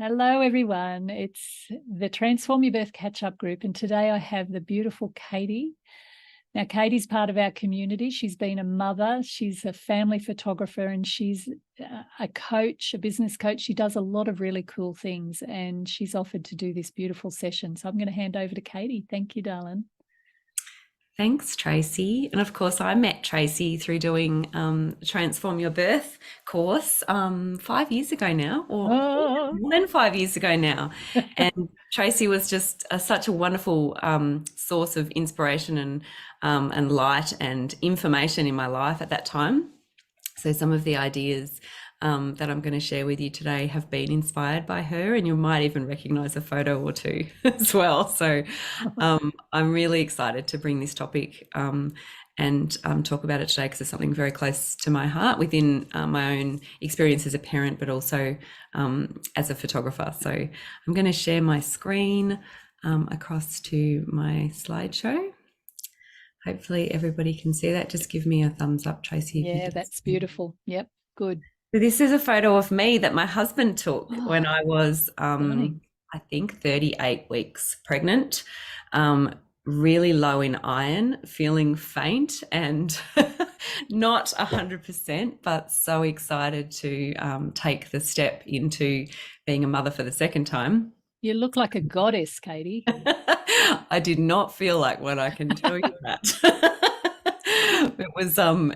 Hello, everyone. It's the Transform Your Birth Catch-Up group, and today I have the beautiful Katie. Now, Katie's part of our community. She's been a mother, she's a family photographer, and she's a coach, a business coach. She does a lot of really cool things, and she's offered to do this beautiful session. So I'm going to hand over to Katie. Thank you, darling. Thanks, Tracy. And of course, I met Tracy through doing Transform Your Birth course 5 years ago now, or Oh, more than 5 years ago now. And Tracy was just such a wonderful source of inspiration and light and information in my life at that time. So some of the ideas that I'm going to share with you today have been inspired by her, and you might even recognize a photo or two as well. So I'm really excited to bring this topic and talk about it today because it's something very close to my heart within my own experience as a parent, but also as a photographer. So I'm going to share my screen across to my slideshow. Hopefully everybody can see that. Just give me a thumbs up, Tracy. yeah, that's beautiful. Yep, good. So this is a photo of me that my husband took when I was, Stunning. I think, 38 weeks pregnant, really low in iron, feeling faint and not 100%, but so excited to take the step into being a mother for the second time. You look like a goddess, Katie. I did not feel like one, I can tell you that.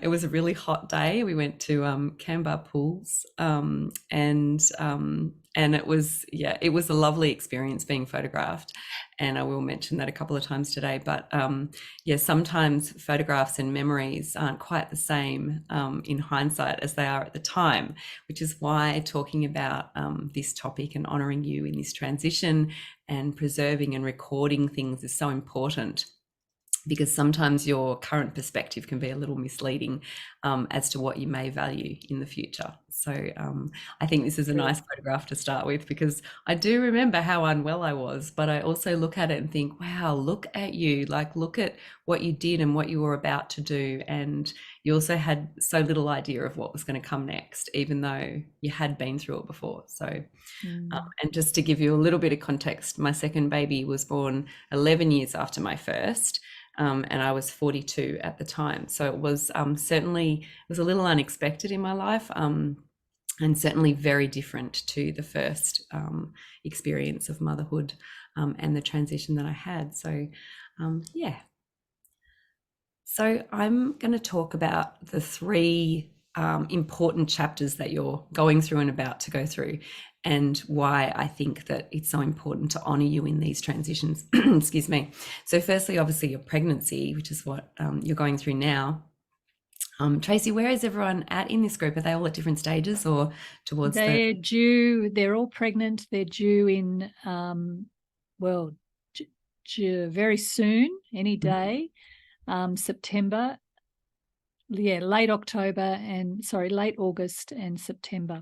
It was a really hot day. We went to Canberra Pools, and it was a lovely experience being photographed. And I will mention that a couple of times today. But sometimes photographs and memories aren't quite the same in hindsight as they are at the time, which is why talking about this topic and honouring you in this transition and preserving and recording things is so important, because sometimes your current perspective can be a little misleading as to what you may value in the future. So I think this is a nice photograph to start with, because I do remember how unwell I was, but I also look at it and think, wow, look at you, like look at what you did and what you were about to do. And you also had so little idea of what was going to come next, even though you had been through it before. So, and just to give you a little bit of context, my second baby was born 11 years after my first. And I was 42 at the time. So it was certainly, it was a little unexpected in my life, and certainly very different to the first experience of motherhood and the transition that I had. So So I'm going to talk about the three important chapters that you're going through and about to go through, and why I think that it's so important to honour you in these transitions. Excuse me. So firstly, obviously your pregnancy, which is what you're going through now. Tracy, where is everyone at in this group? Are they all at different stages or towards They're due, they're all pregnant. They're due in, very soon, any day, September. Yeah, late August and September.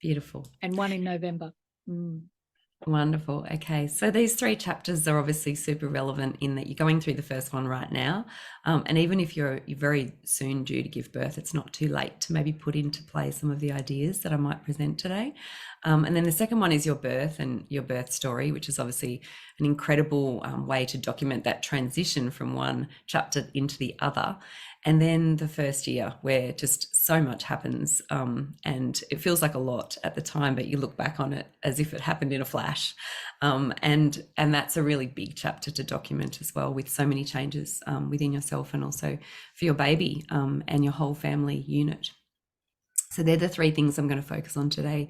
Beautiful. And one in November. Wonderful. Okay, so these three chapters are obviously super relevant in that you're going through the first one right now, and even if you're very soon due to give birth, it's not too late to maybe put into play some of the ideas that I might present today. And then the second one is your birth and your birth story, which is obviously an incredible way to document that transition from one chapter into the other. And then the first year, where just so much happens, and it feels like a lot at the time, but you look back on it as if it happened in a flash. And that's a really big chapter to document as well, with so many changes within yourself and also for your baby and your whole family unit. So they're the three things I'm going to focus on today.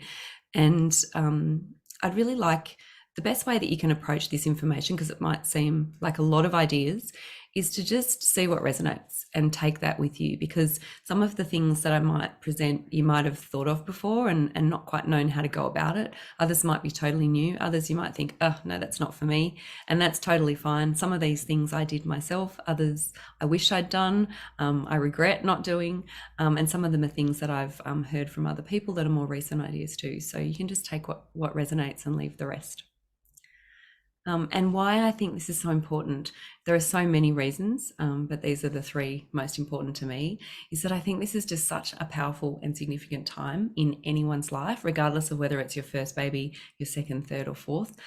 And I'd really like, the best way that you can approach this information, because it might seem like a lot of ideas, is to just see what resonates and take that with you, because some of the things that I might present you might have thought of before and not quite known how to go about it. Others might be totally new. Others you might think, oh no, that's not for me, and that's totally fine. Some of these things I did myself, others I wish I'd done, I regret not doing, and some of them are things that I've heard from other people that are more recent ideas too. So you can just take what resonates and leave the rest. And why I think this is so important, there are so many reasons, but these are the three most important to me, is that I think this is just such a powerful and significant time in anyone's life, regardless of whether it's your first baby, your second, third, or fourth.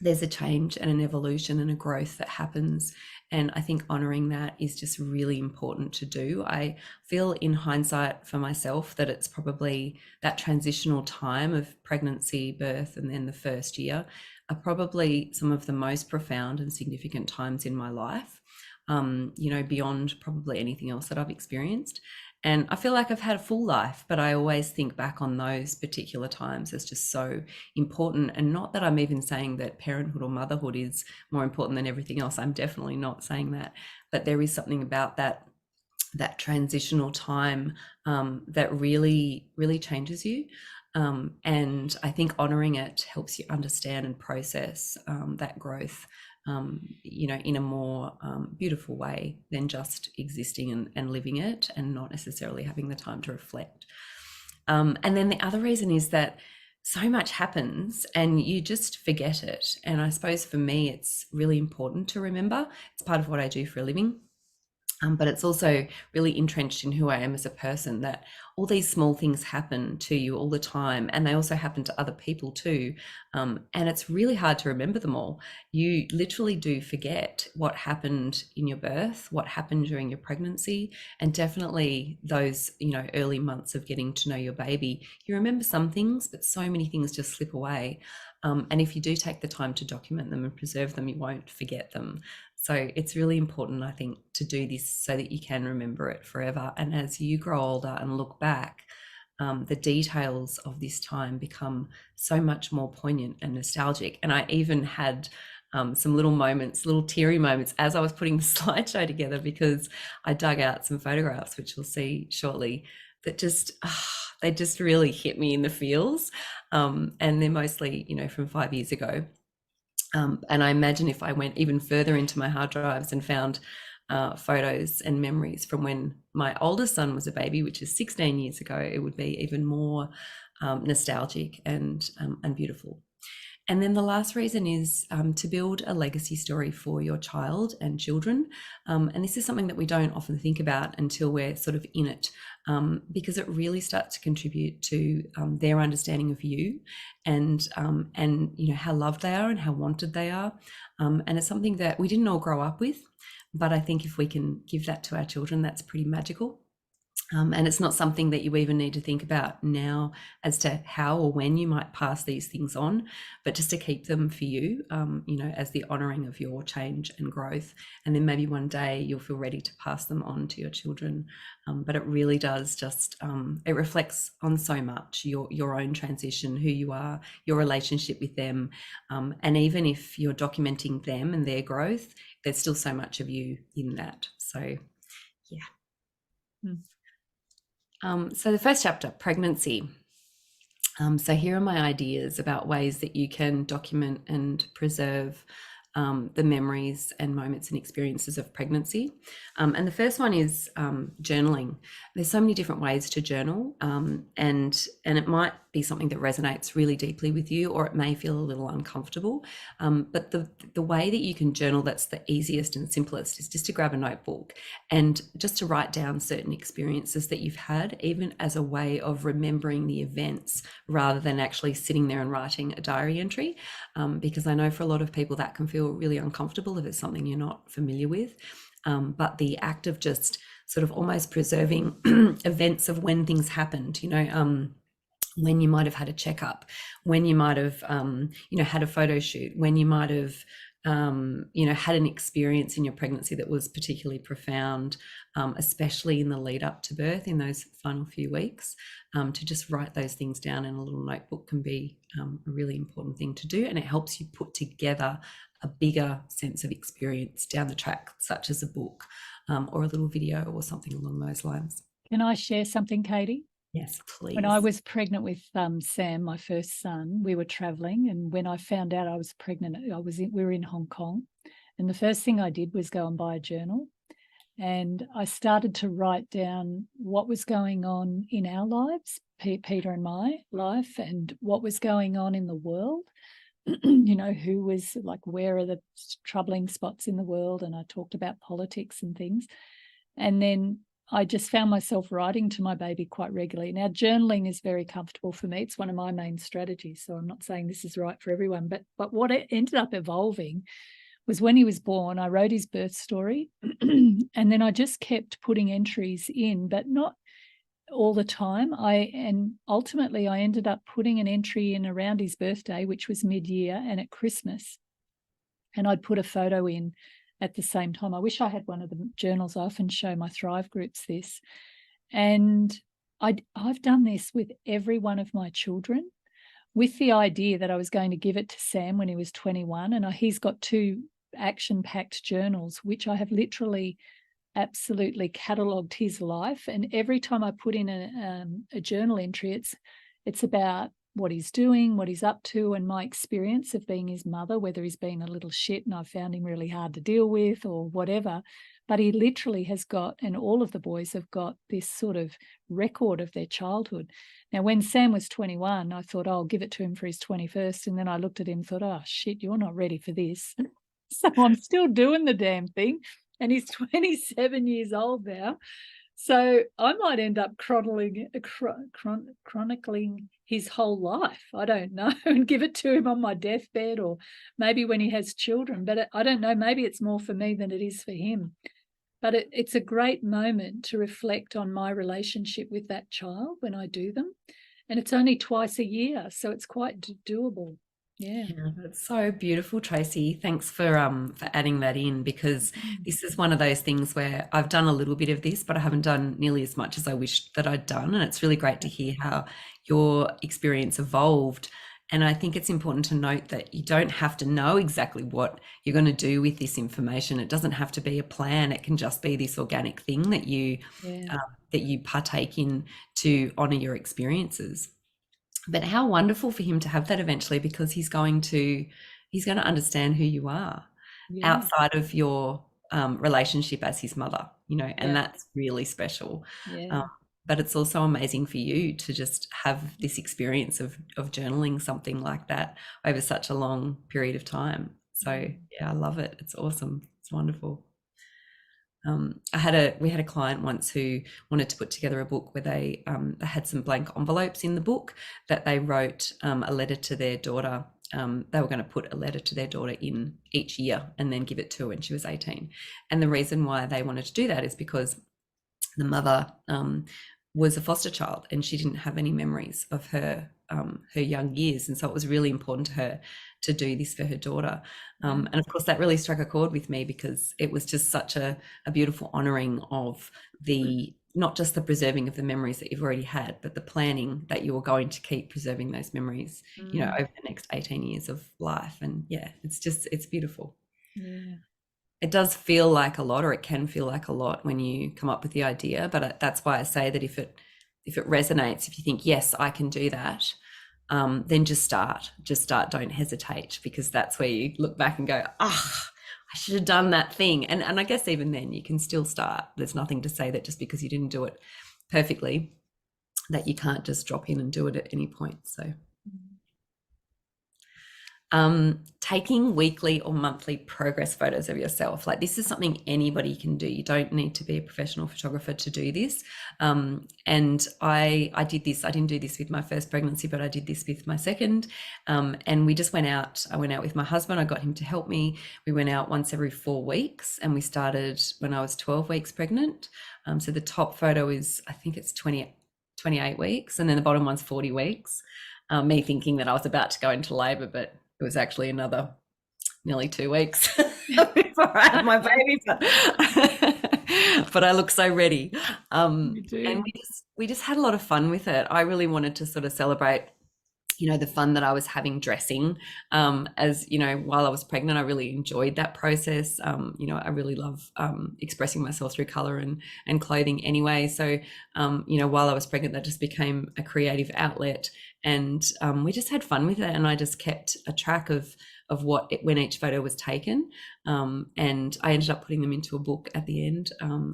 There's a change and an evolution and a growth that happens. And I think honoring that is just really important to do. I feel in hindsight for myself that it's probably that transitional time of pregnancy, birth, and then the first year are probably some of the most profound and significant times in my life, beyond probably anything else that I've experienced. And I feel like I've had a full life, but I always think back on those particular times as just so important. And not that I'm even saying that parenthood or motherhood is more important than everything else. I'm definitely not saying that. But there is something about that transitional time that really, really changes you. And I think honoring it helps you understand and process that growth, in a more beautiful way than just existing and living it and not necessarily having the time to reflect. And then the other reason is that so much happens and you just forget it. And I suppose for me, it's really important to remember. It's part of what I do for a living. But it's also really entrenched in who I am as a person, that all these small things happen to you all the time, and they also happen to other people too. And it's really hard to remember them all. You literally do forget what happened in your birth, what happened during your pregnancy, and definitely those, early months of getting to know your baby. You remember some things, but so many things just slip away. And if you do take the time to document them and preserve them, you won't forget them. So it's really important, I think, to do this so that you can remember it forever. And as you grow older and look back, the details of this time become so much more poignant and nostalgic. And I even had some little moments, little teary moments as I was putting the slideshow together, because I dug out some photographs, which we'll see shortly, that just, they just really hit me in the feels. And they're mostly, from 5 years ago. And I imagine if I went even further into my hard drives and found photos and memories from when my oldest son was a baby, which is 16 years ago, it would be even more nostalgic and beautiful. And then the last reason is to build a legacy story for your child and children. And this is something that we don't often think about until we're sort of in it, because it really starts to contribute to their understanding of you and how loved they are and how wanted they are. And it's something that we didn't all grow up with, but I think if we can give that to our children, that's pretty magical. And it's not something that you even need to think about now as to how or when you might pass these things on, but just to keep them for you, as the honouring of your change and growth. And then maybe one day you'll feel ready to pass them on to your children. But it really does just, it reflects on so much, your own transition, who you are, your relationship with them. And even if you're documenting them and their growth, there's still so much of you in that. So, yeah. So the first chapter, pregnancy. So here are my ideas about ways that you can document and preserve the memories and moments and experiences of pregnancy. And the first one is journaling. There's so many different ways to journal, and it might be something that resonates really deeply with you, or it may feel a little uncomfortable. But the way that you can journal that's the easiest and simplest is just to grab a notebook and just to write down certain experiences that you've had, even as a way of remembering the events rather than actually sitting there and writing a diary entry. Because I know for a lot of people that can feel really uncomfortable if it's something you're not familiar with. But the act of just sort of almost preserving events of when things happened, when you might have had a checkup, when you might have, had a photo shoot, when you might have, had an experience in your pregnancy that was particularly profound, especially in the lead up to birth, in those final few weeks, to just write those things down in a little notebook can be a really important thing to do. And it helps you put together a bigger sense of experience down the track, such as a book or a little video or something along those lines. Can I share something, Katie? Yes, please. When I was pregnant with Sam, my first son, we were traveling, and when I found out I was pregnant, we were in Hong Kong, and the first thing I did was go and buy a journal, and I started to write down what was going on in our lives, Peter and my life, and what was going on in the world, you know, who was like, where are the troubling spots in the world? And I talked about politics and things. And then I just found myself writing to my baby quite regularly. Now, journaling is very comfortable for me. It's one of my main strategies. So I'm not saying this is right for everyone, but what it ended up evolving was when he was born, I wrote his birth story and then I just kept putting entries in, but not all the time. And ultimately I ended up putting an entry in around his birthday, which was mid-year, and at Christmas. And I'd put a photo in at the same time. I wish I had one of the journals. I often show my Thrive groups this. And I've done this with every one of my children, with the idea that I was going to give it to Sam when he was 21. And he's got 2 action-packed journals, which I have literally absolutely catalogued his life. And every time I put in a journal entry, it's about what he's doing, what he's up to, and my experience of being his mother, whether he's been a little shit and I've found him really hard to deal with or whatever. But he literally has got, and all of the boys have got, this sort of record of their childhood. Now, when Sam was 21, I thought, oh, I'll give it to him for his 21st. And then I looked at him and thought, oh, shit, you're not ready for this. So I'm still doing the damn thing. And he's 27 years old now. So I might end up chronicling his whole life. I don't know, and give it to him on my deathbed, or maybe when he has children. But I don't know, maybe it's more for me than it is for him. But it's a great moment to reflect on my relationship with that child when I do them. And it's only twice a year, so it's quite doable. Yeah. That's so beautiful, Tracy. Thanks for adding that in, because this is one of those things where I've done a little bit of this, but I haven't done nearly as much as I wish that I'd done. And it's really great to hear how your experience evolved. And I think it's important to note that you don't have to know exactly what you're going to do with this information. It doesn't have to be a plan. It can just be this organic thing that you partake in to honor your experiences. But how wonderful for him to have that eventually, because he's going to understand who you are outside of your relationship as his mother, you know, and that's really special. But it's also amazing for you to just have this experience of journaling something like that over such a long period of time. So yeah, I love it. It's awesome. It's wonderful. We had a client once who wanted to put together a book where they had some blank envelopes in the book that they wrote a letter to their daughter. They were going to put a letter to their daughter in each year and then give it to her when she was 18. And the reason why they wanted to do that is because the mother was a foster child and she didn't have any memories of her young years, and so it was really important to her to do this for her daughter. And of course that really struck a chord with me, because it was just such a beautiful honoring of the, not just the preserving of the memories that you've already had, but the planning that you were going to keep preserving those memories, you know, over the next 18 years of life. And yeah, it's beautiful. It does feel like a lot, or it can feel like a lot when you come up with the idea, but that's why I say that if it resonates, if you think, yes, I can do that, then just start, don't hesitate, because that's where you look back and go, I should have done that thing. And I guess even then you can still start. There's nothing to say that just because you didn't do it perfectly, that you can't just drop in and do it at any point. So taking weekly or monthly progress photos of yourself, like this is something anybody can do. You don't need to be a professional photographer to do this. And I did this. I didn't do this with my first pregnancy, but I did this with my second. And we just went out. I went out with my husband. I got him to help me. We went out once every 4 weeks, and we started when I was 12 weeks pregnant. So the top photo is, I think it's 28 weeks, and then the bottom one's 40 weeks. Me thinking that I was about to go into labor, but it was actually another nearly 2 weeks before I had my baby, but I look so ready. And we just had a lot of fun with it. I really wanted to sort of celebrate, you know, the fun that I was having dressing. As you know, while I was pregnant, I really enjoyed that process. You know, I really love expressing myself through color and clothing anyway. So, you know, while I was pregnant, that just became a creative outlet. And we just had fun with it, and I just kept a track of when each photo was taken, and I ended up putting them into a book at the end,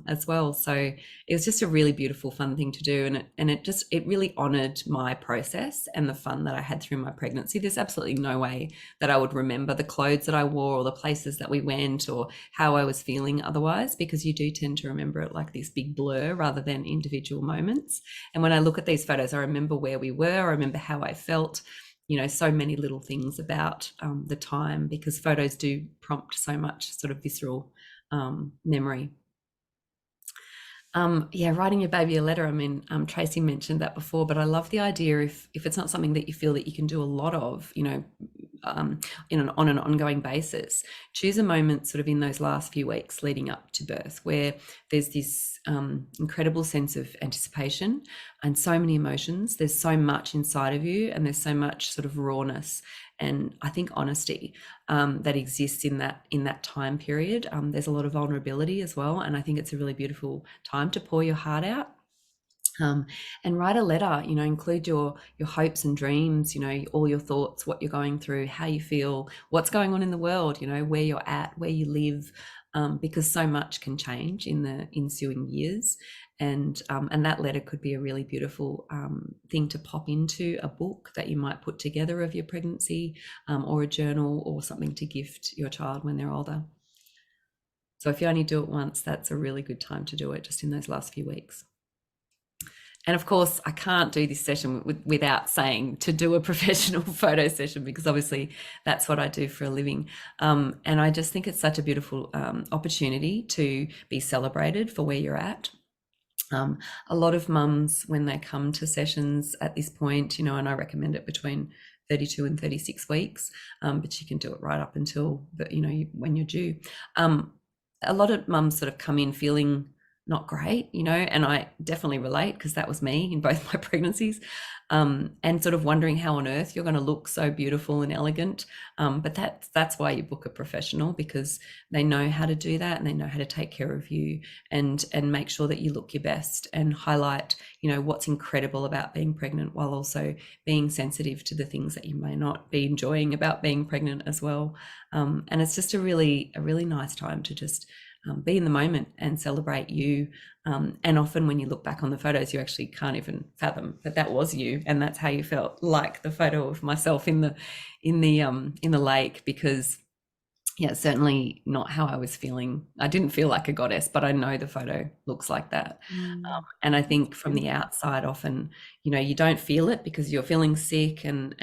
as well. So it was just a really beautiful, fun thing to do, and it really honored my process and the fun that I had through my pregnancy. There's absolutely no way that I would remember the clothes that I wore or the places that we went or how I was feeling otherwise, because you do tend to remember it like this big blur rather than individual moments. And when I look at these photos, I remember where we were, I remember how I felt, so many little things about the time, because photos do prompt so much sort of visceral memory. Writing your baby a letter. I mean, Tracy mentioned that before, but I love the idea, if it's not something that you feel that you can do a lot of, on an ongoing basis, choose a moment sort of in those last few weeks leading up to birth where there's this incredible sense of anticipation and so many emotions. There's so much inside of you, and there's so much sort of rawness and I think honesty that exists in that time period. There's a lot of vulnerability as well, and I think it's a really beautiful time to pour your heart out. And write a letter, include your hopes and dreams, all your thoughts, what you're going through, how you feel, what's going on in the world, where you're at, where you live, because so much can change in the ensuing years. And that letter could be a really beautiful thing to pop into a book that you might put together of your pregnancy, or a journal, or something to gift your child when they're older. So if you only do it once, that's a really good time to do it, just in those last few weeks. And of course, I can't do this session without saying to do a professional photo session, because obviously that's what I do for a living. And I just think it's such a beautiful opportunity to be celebrated for where you're at. A lot of mums, when they come to sessions at this point, and I recommend it between 32 and 36 weeks, but you can do it right up until when you're due. A lot of mums sort of come in feeling not great, and I definitely relate, because that was me in both my pregnancies, and sort of wondering how on earth you're going to look so beautiful and elegant. But that's why you book a professional, because they know how to do that, and they know how to take care of you and make sure that you look your best, and highlight, what's incredible about being pregnant, while also being sensitive to the things that you may not be enjoying about being pregnant as well. And it's just a really nice time to just be in the moment and celebrate you. And often when you look back on the photos, you actually can't even fathom that was you, and that's how you felt, like the photo of myself in the lake, because it's certainly not how I was feeling. I didn't feel like a goddess, but I know the photo looks like that. And I think from the outside, often, you don't feel it because you're feeling sick and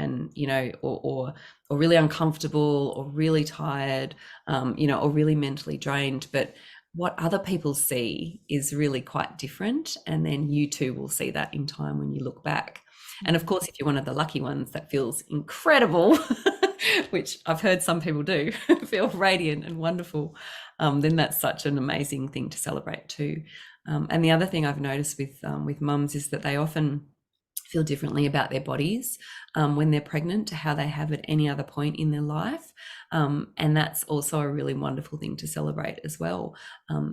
or really uncomfortable, or really tired, or really mentally drained. But what other people see is really quite different. And then you too will see that in time when you look back. And of course, if you're one of the lucky ones that feels incredible, which I've heard some people do, feel radiant and wonderful, then that's such an amazing thing to celebrate too. And the other thing I've noticed with mums is that they often feel differently about their bodies when they're pregnant to how they have at any other point in their life. And that's also a really wonderful thing to celebrate as well.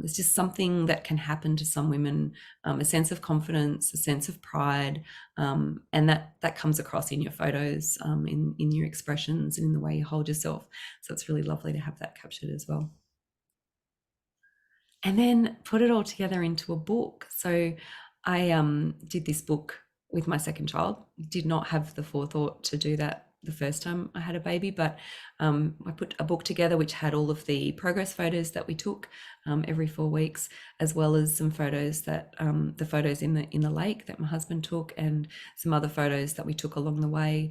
It's just something that can happen to some women, a sense of confidence, a sense of pride, and that comes across in your photos, in your expressions, and in the way you hold yourself. So it's really lovely to have that captured as well. And then put it all together into a book. So I did this book with my second child. Did not have the forethought to do that the first time I had a baby, but I put a book together which had all of the progress photos that we took every 4 weeks, as well as some photos that the photos in the lake that my husband took, and some other photos that we took along the way.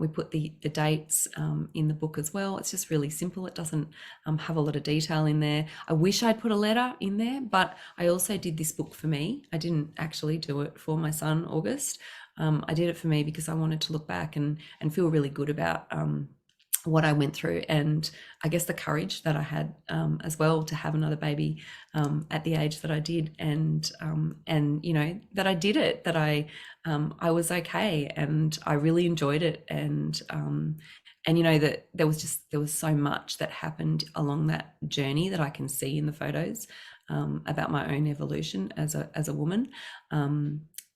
We put the dates in the book as well. It's just really simple. It doesn't have a lot of detail in there. I wish I'd put a letter in there, but I also did this book for me. I didn't actually do it for my son, August. I did it for me because I wanted to look back and feel really good about what I went through, and I guess the courage that I had as well to have another baby at the age that I did, and that I did it, that I was okay, and I really enjoyed it, and that there was so much that happened along that journey that I can see in the photos about my own evolution as a woman.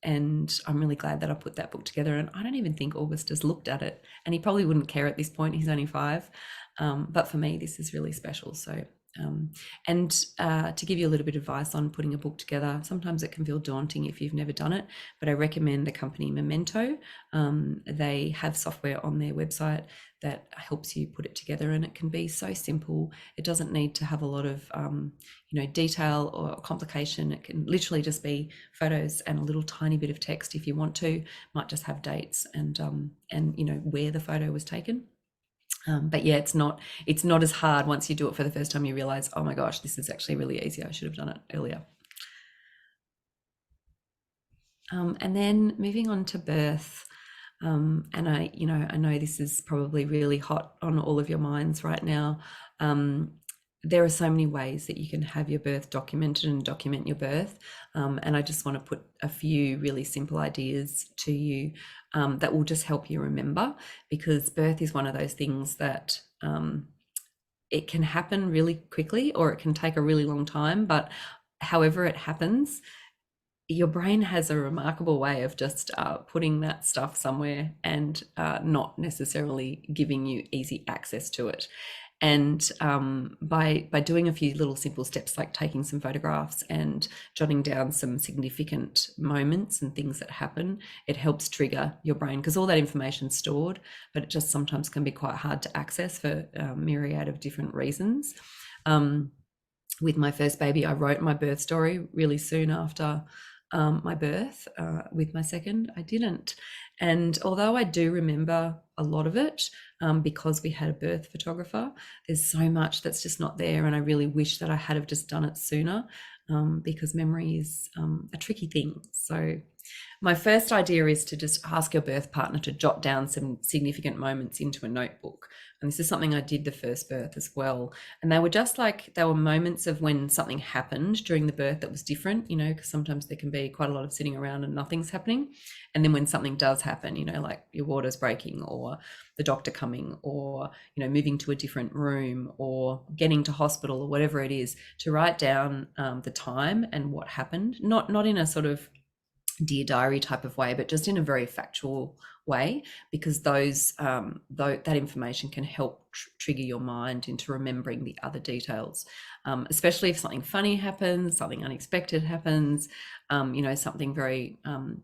And I'm really glad that I put that book together. And I don't even think August has looked at it, and he probably wouldn't care at this point. He's only 5. But for me, this is really special. So, to give you a little bit of advice on putting a book together, sometimes it can feel daunting if you've never done it, but I recommend the company Memento. They have software on their website that helps you put it together, and it can be so simple. It doesn't need to have a lot of detail or complication. It can literally just be photos and a little tiny bit of text if you want to. Might just have dates and where the photo was taken. But yeah, it's not as hard once you do it for the first time. You realize, oh my gosh, this is actually really easy. I should have done it earlier. And then moving on to birth. And I know this is probably really hot on all of your minds right now. There are so many ways that you can have your birth documented and document your birth. And I just want to put a few really simple ideas to you that will just help you remember, because birth is one of those things that it can happen really quickly, or it can take a really long time. But however it happens, your brain has a remarkable way of just putting that stuff somewhere and not necessarily giving you easy access to it. And by doing a few little simple steps, like taking some photographs and jotting down some significant moments and things that happen, it helps trigger your brain, because all that information's stored, but it just sometimes can be quite hard to access for a myriad of different reasons. With my first baby, I wrote my birth story really soon after my birth. With my second, I didn't. And although I do remember a lot of it, because we had a birth photographer, there's so much that's just not there. And I really wish that I had have just done it sooner, because memory is a tricky thing. So my first idea is to just ask your birth partner to jot down some significant moments into a notebook. And this is something I did the first birth as well. And they were moments of when something happened during the birth that was different, because sometimes there can be quite a lot of sitting around and nothing's happening. And then when something does happen, like your water's breaking, or the doctor coming, or, moving to a different room, or getting to hospital, or whatever it is, to write down the time and what happened, not in a sort of Dear Diary type of way, but just in a very factual way, because that information can help trigger your mind into remembering the other details, especially if something funny happens, something unexpected happens, something very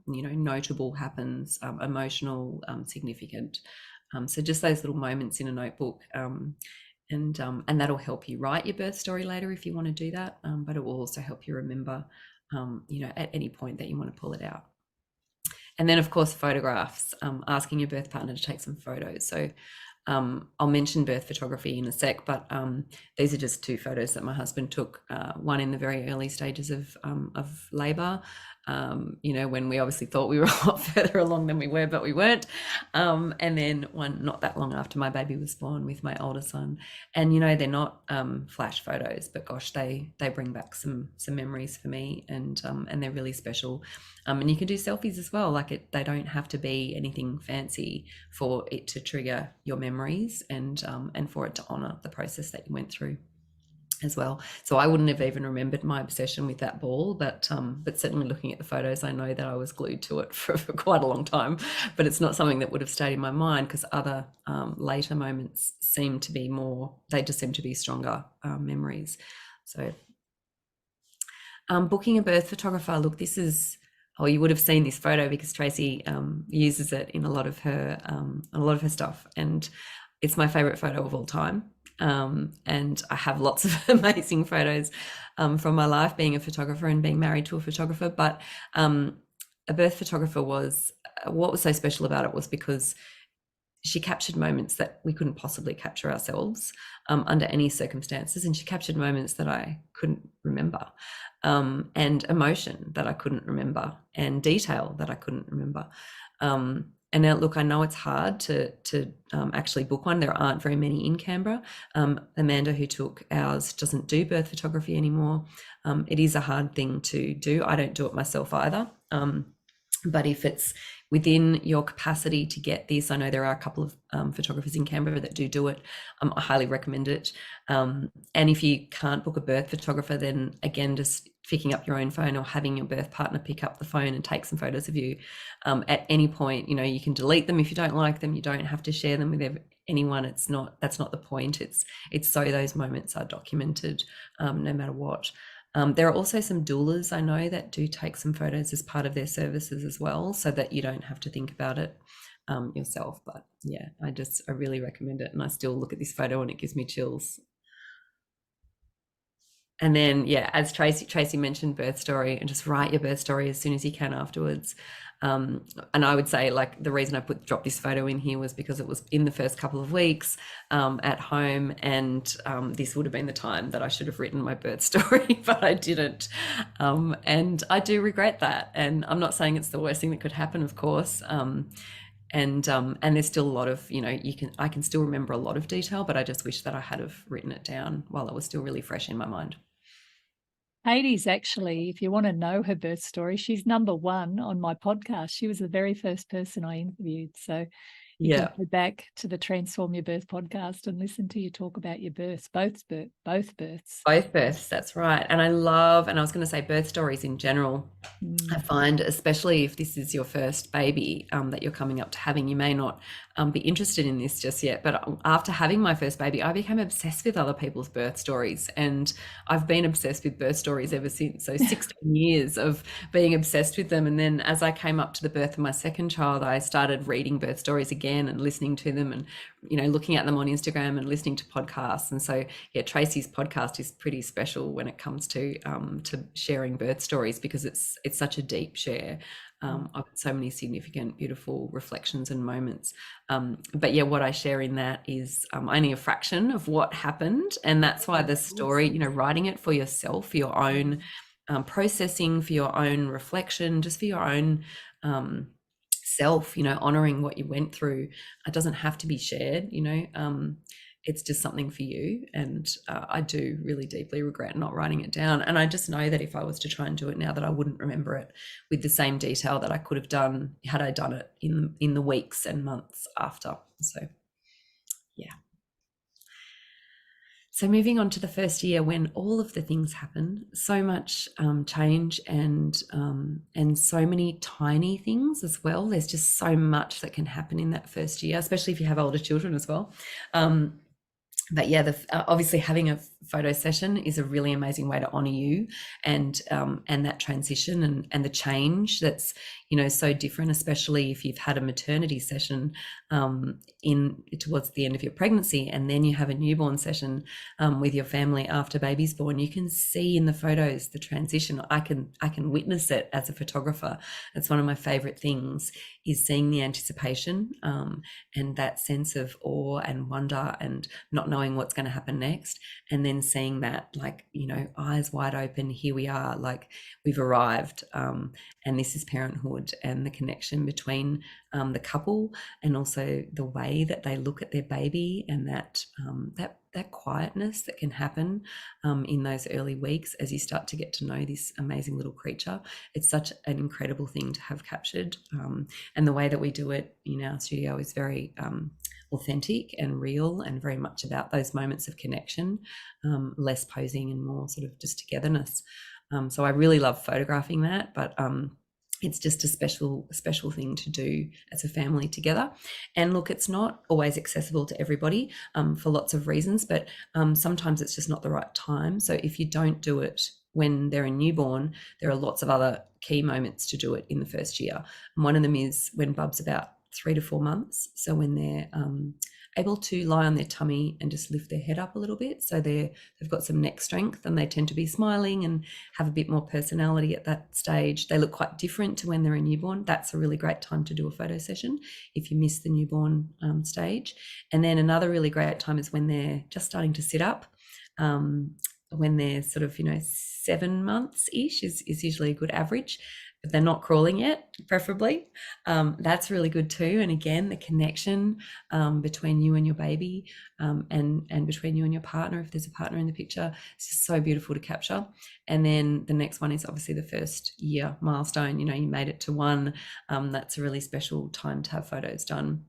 notable happens, emotional, significant. So just those little moments in a notebook, and that'll help you write your birth story later if you want to do that, but it will also help you remember at any point that you want to pull it out. And then, of course, photographs, asking your birth partner to take some photos. So I'll mention birth photography in a sec, but these are just 2 photos that my husband took, one in the very early stages of labor, when we obviously thought we were a lot further along than we were, but we weren't. And then one not that long after my baby was born with my older son. And, they're not flash photos, but gosh, they bring back some memories for me, and they're really special. And you can do selfies as well. They don't have to be anything fancy for it to trigger your memories, and for it to honor the process that you went through as well. So I wouldn't have even remembered my obsession with that ball, but certainly looking at the photos, I know that I was glued to it for quite a long time. But it's not something that would have stayed in my mind, because other later moments seem to be stronger memories. So booking a birth photographer, look, this is, you would have seen this photo because Tracy uses it in a lot of her stuff, and it's my favorite photo of all time. And I have lots of amazing photos from my life being a photographer and being married to a photographer. But a birth photographer what was so special about it was because she captured moments that we couldn't possibly capture ourselves under any circumstances. And she captured moments that I couldn't remember, and emotion that I couldn't remember, and detail that I couldn't remember. And now, look, I know it's hard to actually book one. There aren't very many in Canberra. Amanda, who took ours, doesn't do birth photography anymore. It is a hard thing to do. I don't do it myself either. But if it's within your capacity to get this. I know there are a couple of photographers in Canberra that do it. I highly recommend it. And if you can't book a birth photographer, then again, just picking up your own phone or having your birth partner pick up the phone and take some photos of you at any point. You know, you can delete them if you don't like them. You don't have to share them with anyone. That's not the point. It's so those moments are documented no matter what. There are also some doulas I know that do take some photos as part of their services as well, so that you don't have to think about it yourself. But yeah, I really recommend it, and I still look at this photo and it gives me chills. And then, yeah, as Tracy mentioned, birth story, and just write your birth story as soon as you can afterwards. And I would say, like, the reason I dropped this photo in here was because it was in the first couple of weeks at home, and this would have been the time that I should have written my birth story, but I didn't. And I do regret that. And I'm not saying it's the worst thing that could happen, of course. And there's still a lot of, you know, I can still remember a lot of detail, but I just wish that I had have written it down while it was still really fresh in my mind. Katie's actually, if you want to know her birth story, she's number one on my podcast. She was the very first person I interviewed. So you can go back to the Transform Your Birth podcast and listen to you talk about your births, both births. Both births, that's right. And I was going to say birth stories in general. I find, especially if this is your first baby that you're coming up to having, you may not be interested in this just yet, but after having my first baby, I became obsessed with other people's birth stories, and I've been obsessed with birth stories ever since. So 16 years of being obsessed with them. And then as I came up to the birth of my second child, I started reading birth stories again and listening to them, and, you know, looking at them on Instagram and listening to podcasts. And so, yeah, Tracy's podcast is pretty special when it comes to sharing birth stories, because it's such a deep share of so many significant, beautiful reflections and moments. But yeah, what I share in that is only a fraction of what happened, and that's why the story, you know, writing it for yourself, for your own processing, for your own reflection, just for your own self, you know, honoring what you went through. It doesn't have to be shared, you know. It's just something for you. And I do really deeply regret not writing it down. And I just know that if I was to try and do it now, that I wouldn't remember it with the same detail that I could have done had I done it in the weeks and months after. So, yeah. So moving on to the first year, when all of the things happen, so much change and so many tiny things as well. There's just so much that can happen in that first year, especially if you have older children as well. But yeah, obviously having a photo session is a really amazing way to honor you and that transition and the change that's, you know, so different, especially if you've had a maternity session towards the end of your pregnancy, and then you have a newborn session with your family after baby's born. You can see in the photos the transition. I can witness it as a photographer. It's one of my favorite things, is seeing the anticipation and that sense of awe and wonder and not knowing what's going to happen next, and then seeing that, like, you know, eyes wide open, here we are, like, we've arrived, and this is parenthood, and the connection between the couple, and also the way that they look at their baby, and that quietness that can happen in those early weeks as you start to get to know this amazing little creature. It's such an incredible thing to have captured, and the way that we do it in our studio is very authentic and real, and very much about those moments of connection, less posing and more sort of just togetherness. So I really love photographing that, but it's just a special thing to do as a family together. And look, it's not always accessible to everybody for lots of reasons, but sometimes it's just not the right time. So if you don't do it when they're a newborn, there are lots of other key moments to do it in the first year. And one of them is when Bub's about 3 to 4 months. So when they're able to lie on their tummy and just lift their head up a little bit, so they've got some neck strength, and they tend to be smiling and have a bit more personality at that stage. They look quite different to when they're a newborn. That's a really great time to do a photo session if you miss the newborn stage. And then another really great time is when they're just starting to sit up. When they're sort of, you know, 7 months ish is usually a good average. but they're not crawling yet, preferably. That's really good too. And again, the connection between you and your baby, and between you and your partner, if there's a partner in the picture, it's just so beautiful to capture. And then the next one is obviously the first year milestone. You know, you made it to one. That's a really special time to have photos done.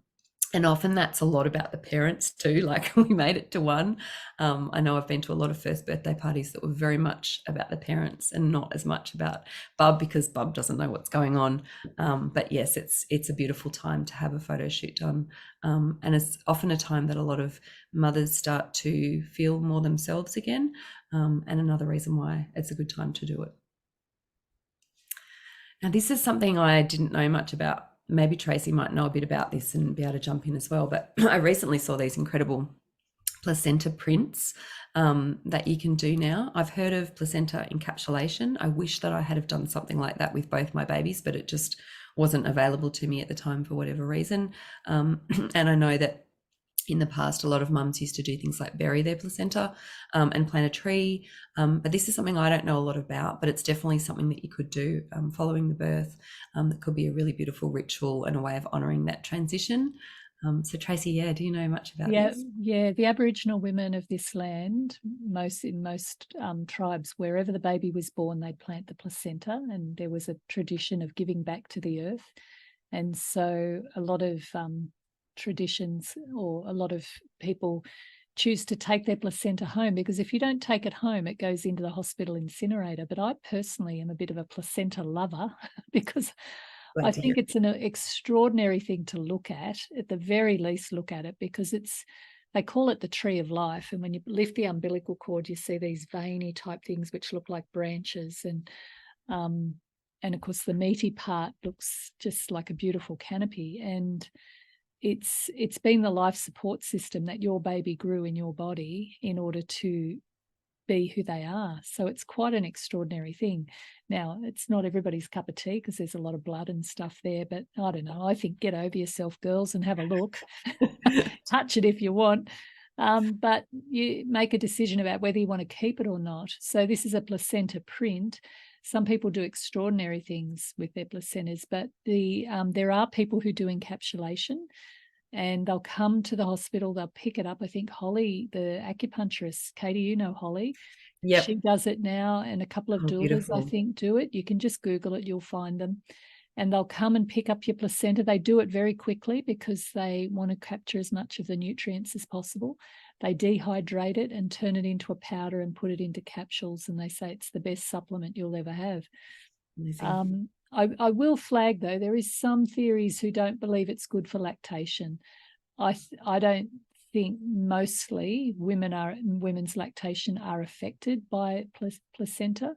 And often that's a lot about the parents too. Like, we made it to one. I know I've been to a lot of first birthday parties that were very much about the parents and not as much about Bub, because Bub doesn't know what's going on. But yes, it's a beautiful time to have a photo shoot done. And it's often a time that a lot of mothers start to feel more themselves again. And another reason why it's a good time to do it. Now, this is something I didn't know much about. Maybe Tracy might know a bit about this and be able to jump in as well. But I recently saw these incredible placenta prints that you can do now. I've heard of placenta encapsulation. I wish that I had have done something like that with both my babies, but it just wasn't available to me at the time for whatever reason. And I know that in the past, a lot of mums used to do things like bury their placenta and plant a tree. But this is something I don't know a lot about, but it's definitely something that you could do following the birth. That could be a really beautiful ritual and a way of honouring that transition. So Tracy, yeah, do you know much about this? Yeah, the Aboriginal women of this land, in most tribes, wherever the baby was born, they'd plant the placenta, and there was a tradition of giving back to the earth. And so a lot of traditions, or a lot of people choose to take their placenta home, because if you don't take it home, it goes into the hospital incinerator. But I personally am a bit of a placenta lover because I think it's an extraordinary thing to look at the very least look at it, because they call it the tree of life. And when you lift the umbilical cord, you see these veiny type things which look like branches. And of course, the meaty part looks just like a beautiful canopy. And it's been the life support system that your baby grew in your body in order to be who they are. So it's quite an extraordinary thing. Now, it's not everybody's cup of tea because there's a lot of blood and stuff there, but I don't know. I think get over yourself, girls, and have a look. Touch it if you want. But you make a decision about whether you want to keep it or not. So this is a placenta print. Some people do extraordinary things with their placentas, but there are people who do encapsulation, and they'll come to the hospital, they'll pick it up. I think Holly, the acupuncturist, Katie, you know Holly. Yep. She does it now, and a couple of doulas, beautiful. I think, do it. You can just Google it, you'll find them. And they'll come and pick up your placenta. They do it very quickly because they want to capture as much of the nutrients as possible. They dehydrate it and turn it into a powder and put it into capsules, and they say it's the best supplement you'll ever have. I will flag, though, there is some theories who don't believe it's good for lactation. I don't think mostly women's lactation are affected by placenta,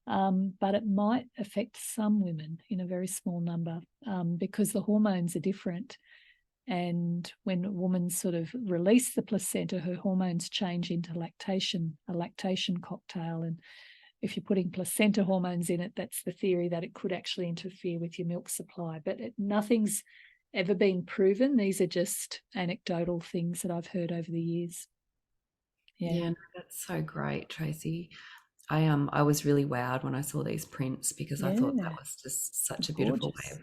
but it might affect some women in a very small number because the hormones are different. And when a woman sort of releases the placenta, her hormones change into a lactation cocktail. And if you're putting placenta hormones in it, that's the theory that it could actually interfere with your milk supply. But nothing's ever been proven. These are just anecdotal things that I've heard over the years. Yeah, no, that's so great, Tracy. I was really wowed when I saw these prints because I thought that was just such a beautiful way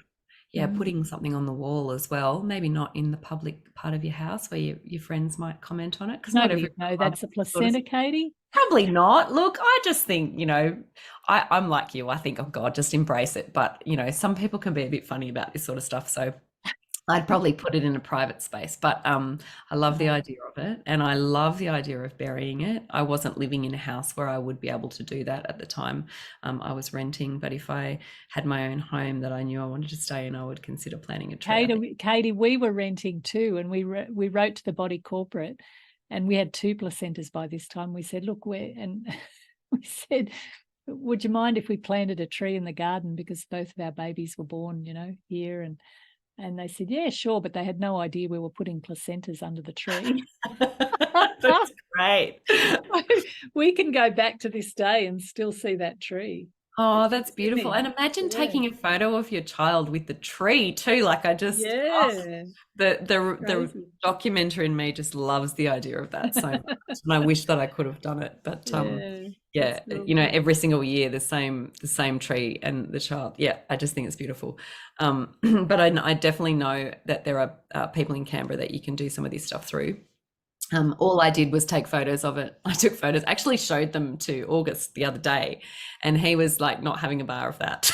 of putting something on the wall as well. Maybe not in the public part of your house where your friends might comment on it, because not every that's a placenta, Katie. Probably not. Look, I just think, I'm like you. I think, oh God, just embrace it. But, some people can be a bit funny about this sort of stuff. So I'd probably put it in a private space. But I love the idea of it. And I love the idea of burying it. I wasn't living in a house where I would be able to do that at the time. I was renting. But if I had my own home that I knew I wanted to stay in, I would consider planting a tree. Katie, we were renting too. And we wrote to the body corporate. And we had 2 placentas by this time. We said, look, we said, would you mind if we planted a tree in the garden, because both of our babies were born, here. And they said, yeah, sure. But they had no idea we were putting placentas under the tree. That's great. We can go back to this day and still see that tree. Oh, that's beautiful. And imagine taking a photo of your child with the tree too. Like, the documenter in me just loves the idea of that so much. And I wish that I could have done it. But Yeah, so you know, good. every single year the same tree and the child. Yeah, I just think it's beautiful. But I definitely know that there are people in Canberra that you can do some of this stuff through. All I did was take photos of it. I took photos, actually showed them to August the other day, and he was like not having a bar of that.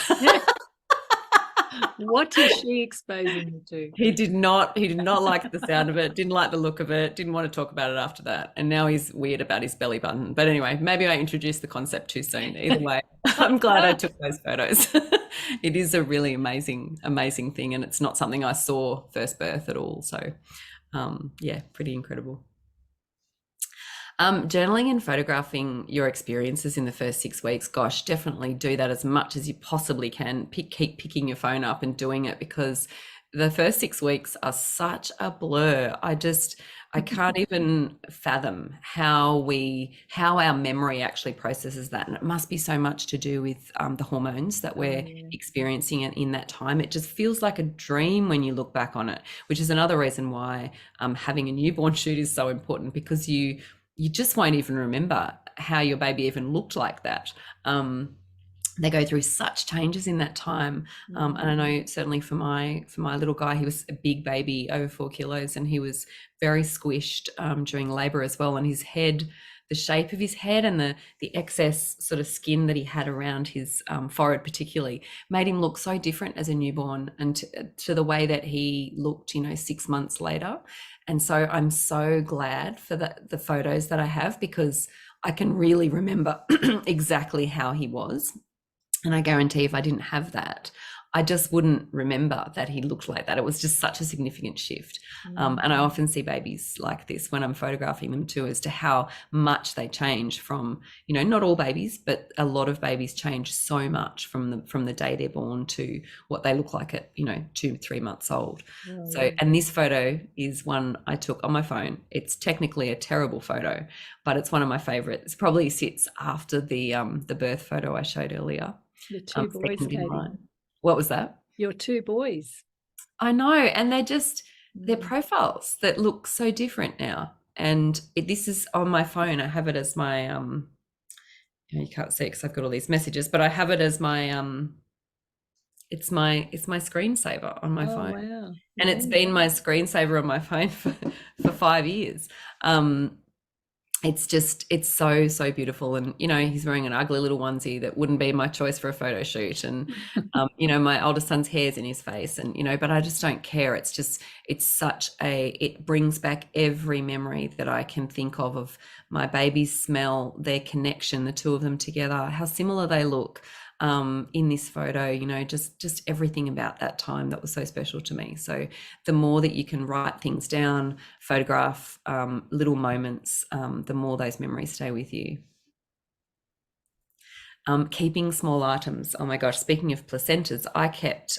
What is she exposing you to? He did not like the sound of it, didn't like the look of it, didn't want to talk about it after that. And now he's weird about his belly button. But anyway, maybe I introduced the concept too soon. Either way, I'm glad I took those photos. It is a really amazing, amazing thing. And it's not something I saw first birth at all. So yeah, pretty incredible. Journaling and photographing your experiences in the first 6 weeks, gosh, definitely do that as much as you possibly can. Keep picking your phone up and doing it, because the first 6 weeks are such a blur. I can't even fathom how our memory actually processes that. And it must be so much to do with the hormones that we're experiencing in that time. It just feels like a dream when you look back on it, which is another reason why having a newborn shoot is so important, because you just won't even remember how your baby even looked like that. They go through such changes in that time. And I know certainly for my little guy, he was a big baby, over 4 kilos, and he was very squished during labor as well. And his head, the shape of his head and the excess sort of skin that he had around his forehead particularly made him look so different as a newborn, and to the way that he looked, 6 months later. And so I'm so glad for the photos that I have, because I can really remember exactly how he was. And I guarantee if I didn't have that, I just wouldn't remember that he looked like that. It was just such a significant shift. And I often see babies like this when I'm photographing them too, as to how much they change from, not all babies, but a lot of babies change so much from the day they're born to what they look like at, 2-3 months old. So, and this photo is one I took on my phone. It's technically a terrible photo, but it's one of my favorites. It probably sits after the birth photo I showed earlier. Your two boys, Katie. What was that? Your 2 boys. I know, and they're profiles that look so different now. And this is on my phone. I have it as my you can't see it because I've got all these messages, but I have it as my it's my screensaver on my phone. Wow. And it's been my screensaver on my phone for 5 years. It's so beautiful. And he's wearing an ugly little onesie that wouldn't be my choice for a photo shoot, and my oldest son's hair's in his face, and but I just don't care. It brings back every memory that I can think of my baby's smell, their connection, the two of them together, how similar they look in this photo, just everything about that time that was so special to me. So the more that you can write things down, photograph little moments, the more those memories stay with you. Keeping small items. Oh my gosh, speaking of placentas, I kept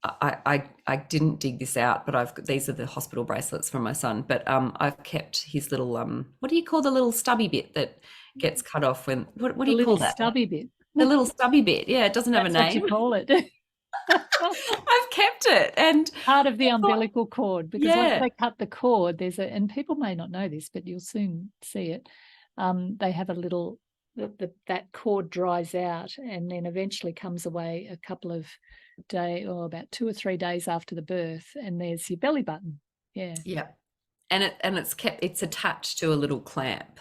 I didn't dig this out, but these are the hospital bracelets from my son, but I've kept his little what do you call the little stubby bit that gets cut off when what do you call that? Stubby bit. The little stubby bit. Yeah, it doesn't have a name. That's what you call it. I've kept it, and part of the umbilical cord, because once they cut the cord, and people may not know this, but you'll soon see it. They have a little that cord dries out, and then eventually comes away a couple of days, or about 2 or 3 days after the birth, and there's your belly button. Yeah, and it's attached to a little clamp,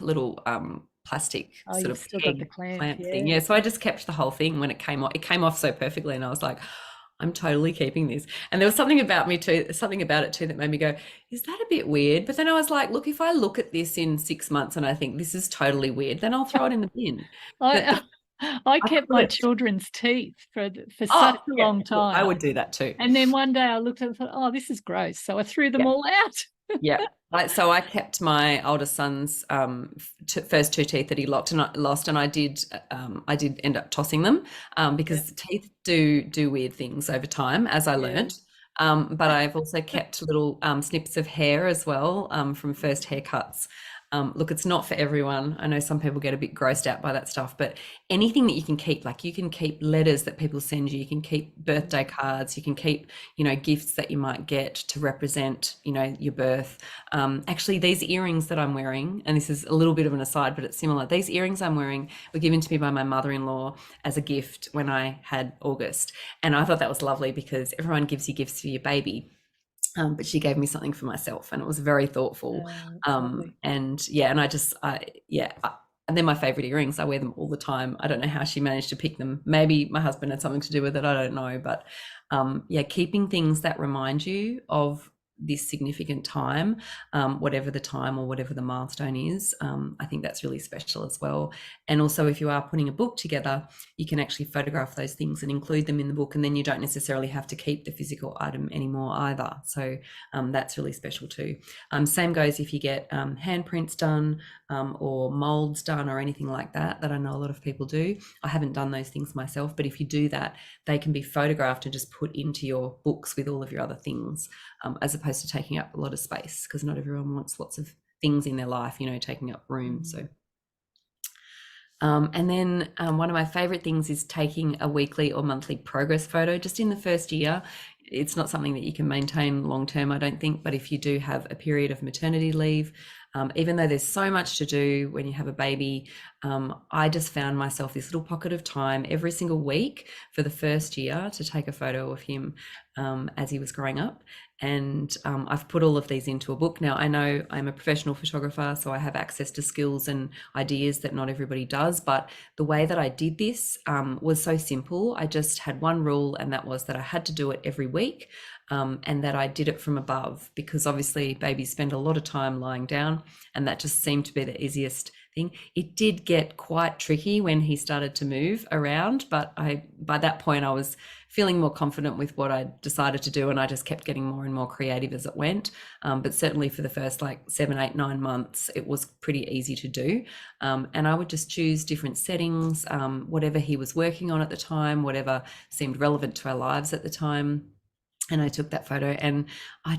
plastic sort of clamp thing. Yeah, so I just kept the whole thing when it came off. It came off so perfectly, and I was like, I'm totally keeping this. And there was something about it too that made me go, is that a bit weird? But then I was like, look, if I look at this in 6 months and I think this is totally weird, then I'll throw it in the bin. I kept my children's teeth for such a long time. I would do that too. And then one day I looked at it and thought, oh, this is gross. So I threw them all out. Yeah. So I kept my oldest son's first 2 teeth that he lost, and I did end up tossing them because teeth do weird things over time, as I learned. But I've also kept little snips of hair as well from first haircuts. Look, it's not for everyone. I know some people get a bit grossed out by that stuff, but anything that you can keep, like you can keep letters that people send you can keep birthday cards, you can keep, gifts that you might get to represent, your birth. Actually, these earrings that I'm wearing, and this is a little bit of an aside, but it's similar. These earrings I'm wearing were given to me by my mother-in-law as a gift when I had August. And I thought that was lovely because everyone gives you gifts for your baby. But she gave me something for myself, and it was very thoughtful. And and they're my favorite earrings. I wear them all the time. I don't know how she managed to pick them. Maybe my husband had something to do with it. I don't know. But keeping things that remind you of this significant time, whatever the time or whatever the milestone is, I think that's really special as well. And also, if you are putting a book together, you can actually photograph those things and include them in the book, and then you don't necessarily have to keep the physical item anymore either. So that's really special too. Same goes if you get handprints done or molds done or anything like that I know a lot of people do. I haven't done those things myself, but if you do that, they can be photographed and just put into your books with all of your other things, as opposed to taking up a lot of space, because not everyone wants lots of things in their life, taking up room. So and then one of my favorite things is taking a weekly or monthly progress photo just in the first year. It's not something that you can maintain long term, I don't think, but if you do have a period of maternity leave, even though there's so much to do when you have a baby, I just found myself this little pocket of time every single week for the first year to take a photo of him as he was growing up. And I've put all of these into a book. Now, I know I'm a professional photographer, so I have access to skills and ideas that not everybody does, but the way that I did this was so simple. I just had one rule, and that was that I had to do it every week. And that I did it from above, because obviously babies spend a lot of time lying down, and that just seemed to be the easiest thing. It did get quite tricky when he started to move around, but by that point I was feeling more confident with what I decided to do, and I just kept getting more and more creative as it went. But certainly for the first 7, 8, 9 months, it was pretty easy to do. And I would just choose different settings, whatever he was working on at the time, whatever seemed relevant to our lives at the time. And I took that photo, and they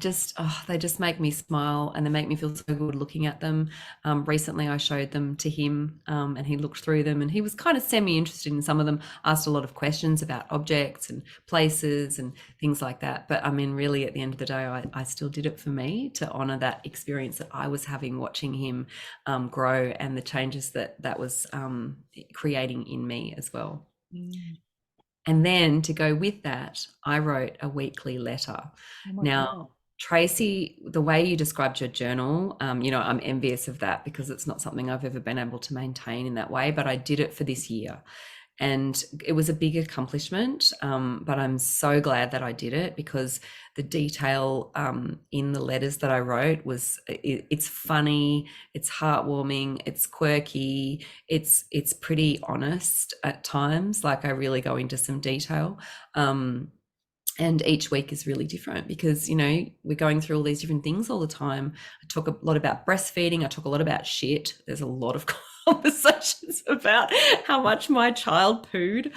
just make me smile, and they make me feel so good looking at them. Recently I showed them to him, and he looked through them, and he was kind of semi-interested in some of them, asked a lot of questions about objects and places and things like that. But I mean, really at the end of the day, I still did it for me to honor that experience that I was having watching him grow, and the changes that was creating in me as well. And then to go with that, I wrote a weekly letter. Now, Tracy, the way you described your journal, I'm envious of that, because it's not something I've ever been able to maintain in that way, but I did it for this year. And it was a big accomplishment, but I'm so glad that I did it, because the detail in the letters that I wrote it's funny, it's heartwarming, it's quirky, it's pretty honest at times. I really go into some detail. And each week is really different, because we're going through all these different things all the time. I talk a lot about breastfeeding. I talk a lot about shit. There's a lot of conversations about how much my child pooed.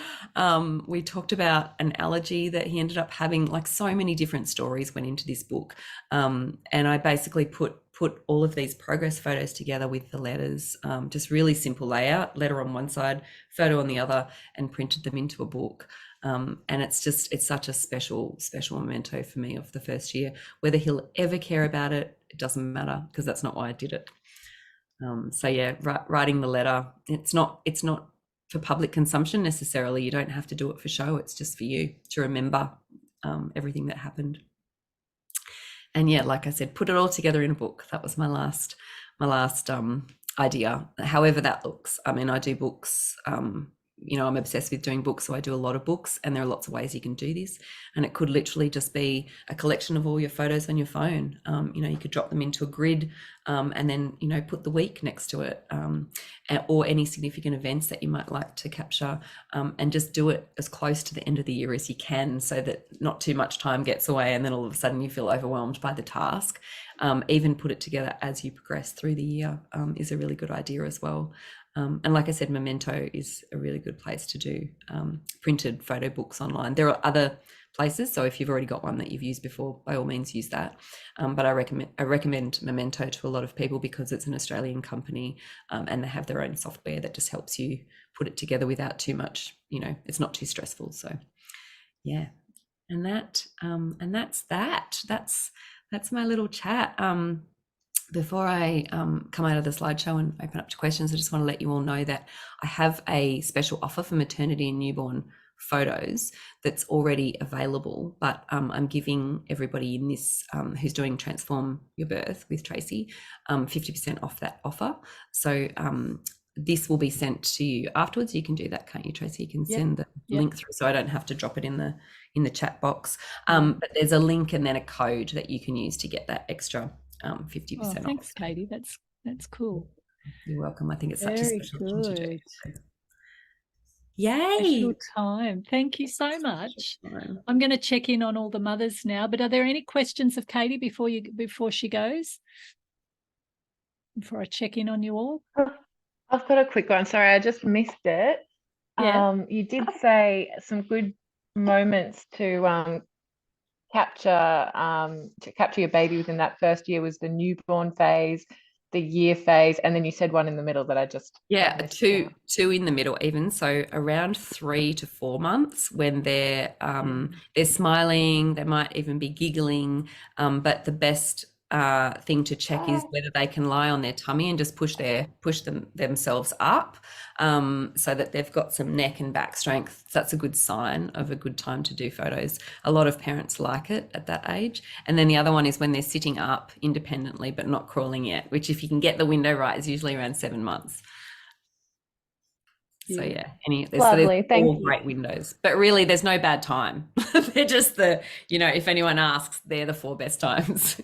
We talked about an allergy that he ended up having. So many different stories went into this book, and I basically put all of these progress photos together with the letters, just really simple layout, letter on one side, photo on the other, and printed them into a book. And it's such a special memento for me of the first year. Whether he'll ever care about it, it doesn't matter, because that's not why I did it. So yeah, writing the letter, it's not for public consumption necessarily. You don't have to do it for show. It's just for you to remember everything that happened. And yeah, like I said, put it all together in a book. That was my last idea, however that looks. I mean, I do books. I'm obsessed with doing books, so I do a lot of books, and there are lots of ways you can do this. And it could literally just be a collection of all your photos on your phone. You could drop them into a grid, and then put the week next to it, or any significant events that you might like to capture, and just do it as close to the end of the year as you can, so that not too much time gets away and then all of a sudden you feel overwhelmed by the task. Even put it together as you progress through the year is a really good idea as well. And like I said, Memento is a really good place to do printed photo books online. There are other places. So if you've already got one that you've used before, by all means use that. But I recommend Memento to a lot of people because it's an Australian company, and they have their own software that just helps you put it together without too much, it's not too stressful. So yeah. And that's that. That's my little chat. Before I come out of the slideshow and open up to questions, I just want to let you all know that I have a special offer for maternity and newborn photos that's already available, but I'm giving everybody in this who's doing Transform Your Birth with Tracy 50% off that offer. So this will be sent to you afterwards. You can do that, can't you, Tracy? You can send the link through, so I don't have to drop it in the chat box. But there's a link and then a code that you can use to get that extra 50% off. Thanks, Katie. That's cool. You're welcome. I think it's such a special thing to do. So. Yay! Special time. Thank you so much. I'm going to check in on all the mothers now. But are there any questions of Katie before she goes? Before I check in on you all? I've got a quick one. Sorry, I just missed it. Yeah. You did say some good moments to capture your baby within that first year was the newborn phase, the year phase, and then you said one in the middle that I just two in the middle even. So around 3 to 4 months when they're smiling, they might even be giggling, but the best thing to check is whether they can lie on their tummy and just push themselves up, so that they've got some neck and back strength. That's a good sign of a good time to do photos. A lot of parents like it at that age. And then the other one is when they're sitting up independently but not crawling yet, which if you can get the window right is usually around 7 months. So Lovely. Thank you. Great windows, but really there's no bad time. They're just if anyone asks, they're the 4 best times.